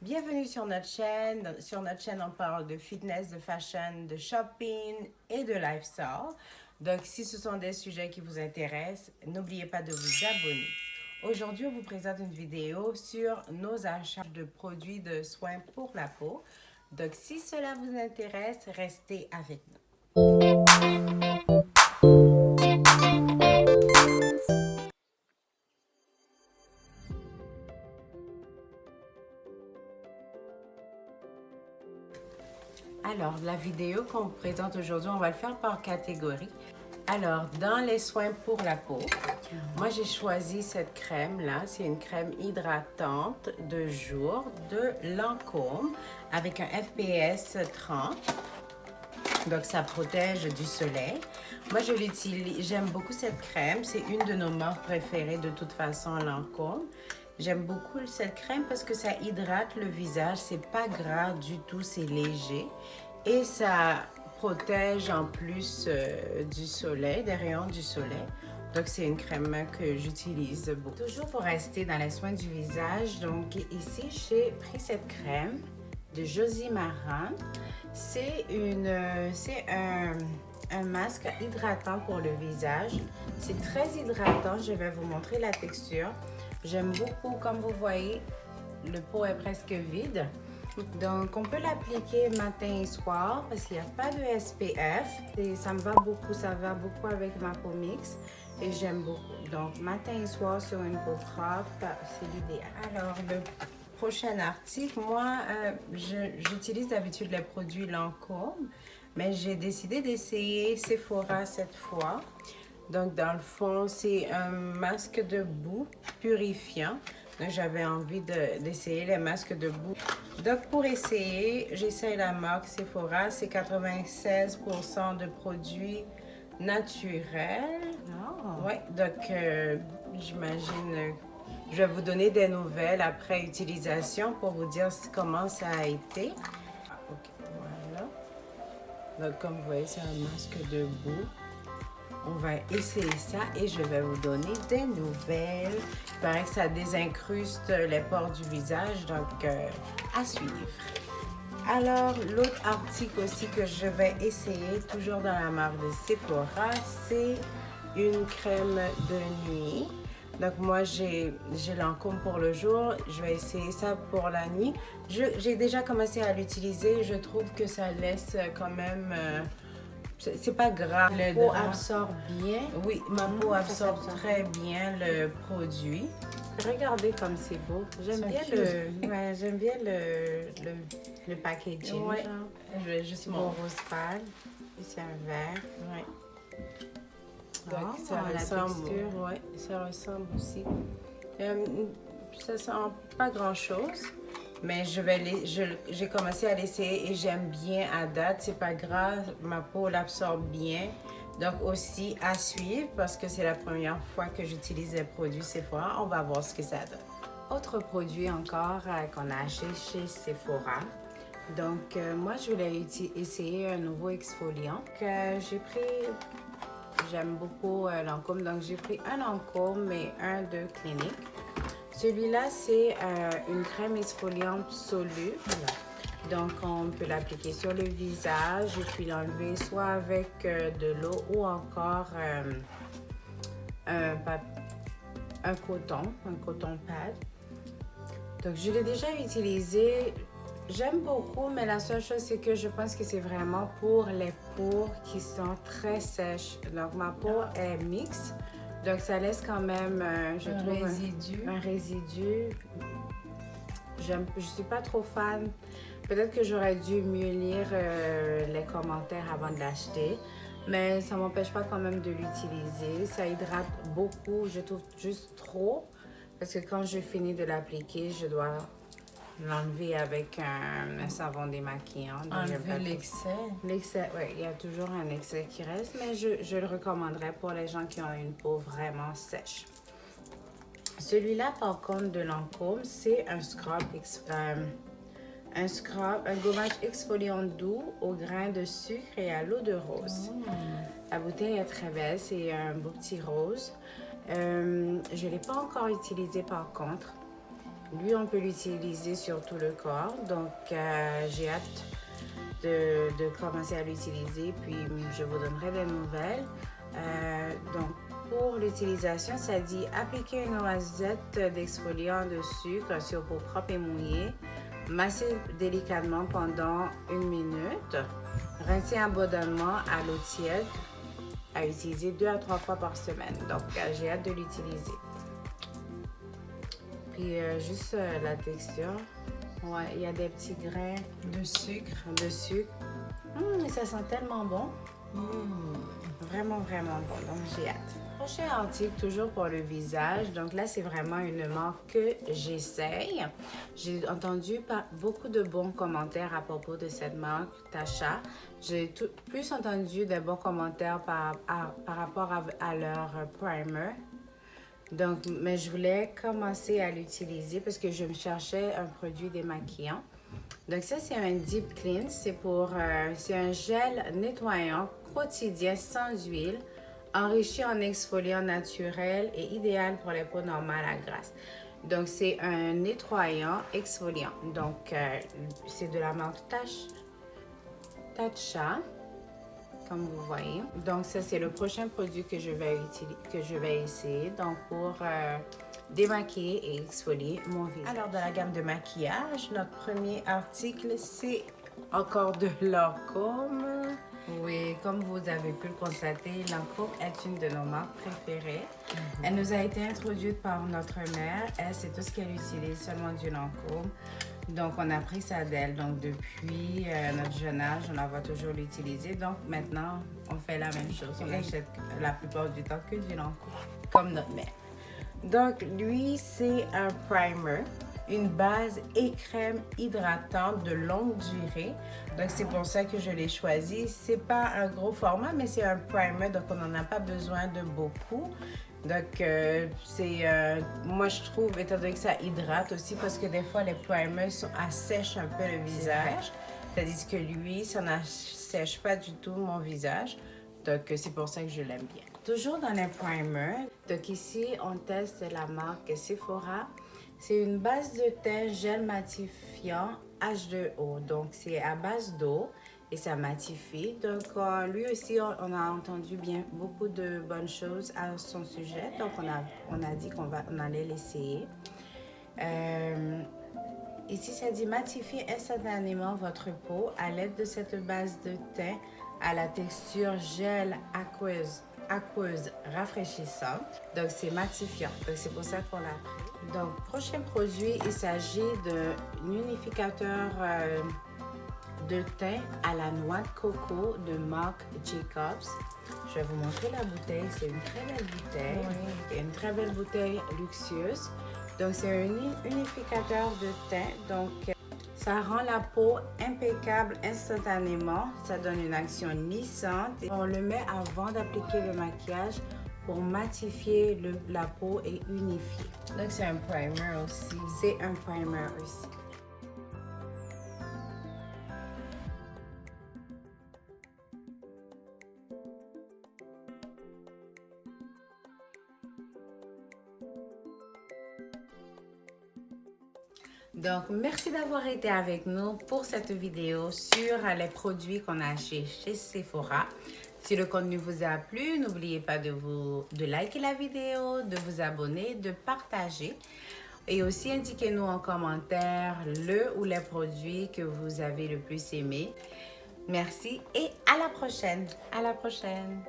Bienvenue sur notre chaîne. Sur notre chaîne, on parle de fitness, de fashion, de shopping et de lifestyle. Donc, si ce sont des sujets qui vous intéressent, n'oubliez pas de vous abonner. Aujourd'hui, on vous présente une vidéo sur nos achats de produits de soins pour la peau. Donc, si cela vous intéresse, restez avec nous. Alors, la vidéo qu'on vous présente aujourd'hui, on va le faire par catégorie. Alors, dans les soins pour la peau, moi j'ai choisi cette crème-là. C'est une crème hydratante de jour de Lancôme avec un FPS 30. Donc, ça protège du soleil. Moi, je l'utilise, j'aime beaucoup cette crème. C'est une de nos marques préférées de toute façon, Lancôme. J'aime beaucoup cette crème parce que ça hydrate le visage. C'est pas gras du tout, c'est léger. Et ça protège en plus du soleil, des rayons du soleil. Donc, c'est une crème que j'utilise beaucoup. Toujours pour rester dans les soins du visage, donc ici, j'ai pris cette crème de Josie Maran. C'est un masque hydratant pour le visage. C'est très hydratant. Je vais vous montrer la texture. J'aime beaucoup, comme vous voyez, le pot est presque vide. Donc, on peut l'appliquer matin et soir parce qu'il n'y a pas de SPF. Et ça me va beaucoup, ça va beaucoup avec ma peau mixte et j'aime beaucoup. Donc, matin et soir sur une peau propre, c'est l'idéal. Alors, le prochain article, moi, j'utilise d'habitude les produits Lancôme, mais j'ai décidé d'essayer Sephora cette fois. Donc, dans le fond, c'est un masque de boue purifiant. Donc, j'avais envie d'essayer les masques de boue. Donc, pour essayer, j'essaye la marque Sephora. C'est 96% de produits naturels. Oh. Ouais, donc, j'imagine, je vais vous donner des nouvelles après utilisation pour vous dire comment ça a été. Ok, voilà. Donc, comme vous voyez, c'est un masque de boue. On va essayer ça et je vais vous donner des nouvelles. Il paraît que ça désincruste les pores du visage, donc à suivre. Alors, l'autre article aussi que je vais essayer, toujours dans la marque de Sephora, c'est une crème de nuit. Donc moi, j'ai Lancôme pour le jour. Je vais essayer ça pour la nuit. J'ai déjà commencé à l'utiliser. Je trouve que ça laisse quand même... c'est pas grave. La peau absorbe bien. Oui, ma peau absorbe très bien le produit. Regardez comme c'est beau. J'aime bien le packaging. Ouais. Genre. Je vais juste beau rose pâle. Ici un vert. Ouais. Donc ça ressemble. Ouais, ça ressemble aussi. Ça sent pas grand chose. Mais j'ai commencé à l'essayer et j'aime bien à date. C'est pas grave, ma peau l'absorbe bien. Donc aussi à suivre parce que c'est la première fois que j'utilise les produits Sephora. On va voir ce que ça donne. Autre produit encore qu'on a acheté chez Sephora. Donc moi je voulais essayer un nouveau exfoliant. J'aime beaucoup Lancôme. Donc j'ai pris un Lancôme et un de Clinique. Celui-là, c'est une crème exfoliante soluble. Donc, on peut l'appliquer sur le visage et puis l'enlever soit avec de l'eau ou encore un coton pad. Donc, je l'ai déjà utilisé. J'aime beaucoup, mais la seule chose, c'est que je pense que c'est vraiment pour les peaux qui sont très sèches. Donc, ma peau est mixte. Donc, ça laisse quand même, un résidu. Je ne suis pas trop fan. Peut-être que j'aurais dû mieux lire les commentaires avant de l'acheter. Mais ça ne m'empêche pas quand même de l'utiliser. Ça hydrate beaucoup. Je trouve juste trop. Parce que quand je finis de l'appliquer, je dois l'enlever avec un savon démaquillant. Enlever l'excès. L'excès, oui, il y a toujours un excès qui reste, mais je le recommanderais pour les gens qui ont une peau vraiment sèche. Celui-là, par contre, de Lancôme, c'est un gommage exfoliant doux au grain de sucre et à l'eau de rose. La bouteille est très belle, c'est un beau petit rose. Je ne l'ai pas encore utilisé par contre. Lui, on peut l'utiliser sur tout le corps. Donc, j'ai hâte de commencer à l'utiliser, puis je vous donnerai des nouvelles. Donc, pour l'utilisation, ça dit appliquer une noisette d'exfoliant de sucre sur peau propre et mouillée. Masser délicatement pendant 1 minute. Rincer abondamment à l'eau tiède. À utiliser 2 à 3 fois par semaine. Donc, j'ai hâte de l'utiliser. Puis, juste la texture. Ouais, il y a des petits grains De sucre. Ça sent tellement bon. Vraiment, vraiment bon. Donc, j'ai hâte. Prochain article, toujours pour le visage. Donc là, c'est vraiment une marque que j'essaye. J'ai entendu beaucoup de bons commentaires à propos de cette marque, Tatcha. J'ai plus entendu de bons commentaires par rapport à leur primer. Donc, mais je voulais commencer à l'utiliser parce que je me cherchais un produit démaquillant. Donc ça, c'est un Deep Clean. C'est un gel nettoyant quotidien sans huile, enrichi en exfoliant naturel et idéal pour les peaux normales à grasse. Donc, c'est un nettoyant exfoliant. Donc, c'est de la marque Tatcha, comme vous voyez. Donc, ça, c'est le prochain produit que je vais essayer. Donc, pour démaquiller et exfolier mon visage. Alors, dans la gamme de maquillage, notre premier article, c'est encore de Lancôme. Oui, comme vous avez pu le constater, Lancôme est une de nos marques préférées. Elle nous a été introduite par notre mère. Elle, c'est tout ce qu'elle utilise, seulement du Lancôme. Donc, on a pris ça d'elle. Donc, depuis notre jeune âge, on la voit toujours l'utiliser. Donc, maintenant, on fait la même chose. On achète la plupart du temps que du Lancôme, comme notre mère. Donc, lui, c'est un primer, une base et crème hydratante de longue durée. Donc, c'est pour ça que je l'ai choisi. C'est pas un gros format, mais c'est un primer, donc on n'en a pas besoin de beaucoup. Donc, moi, je trouve, étant donné que ça hydrate aussi, parce que des fois, les primers assèchent un peu le visage. Tandis que lui, ça n'assèche pas du tout mon visage. Donc, c'est pour ça que je l'aime bien. Toujours dans les primers, donc ici, on teste la marque Sephora. C'est une base de teint gel matifiant H2O. Donc, c'est à base d'eau et ça matifie. Donc, lui aussi, on a entendu beaucoup de bonnes choses à son sujet. Donc, on a dit qu'on allait l'essayer. Ici, ça dit matifier instantanément votre peau à l'aide de cette base de teint à la texture gel aqueuse rafraîchissante. Donc, c'est matifiant. Donc, c'est pour ça qu'on l'a pris. Donc, prochain produit, il s'agit d'un unificateur de teint à la noix de coco de Marc Jacobs. Je vais vous montrer la bouteille. C'est une très belle bouteille. Oui. Une très belle bouteille luxueuse. Donc, c'est un unificateur de teint. Donc, ça rend la peau impeccable instantanément. Ça donne une action lissante. On le met avant d'appliquer le maquillage pour matifier la peau et unifier. Donc, c'est un primer aussi. C'est un primer aussi. Donc, merci d'avoir été avec nous pour cette vidéo sur les produits qu'on a achetés chez Sephora. Si le contenu vous a plu, n'oubliez pas de liker la vidéo, de vous abonner, de partager. Et aussi, indiquez-nous en commentaire le ou les produits que vous avez le plus aimé. Merci et à la prochaine. À la prochaine.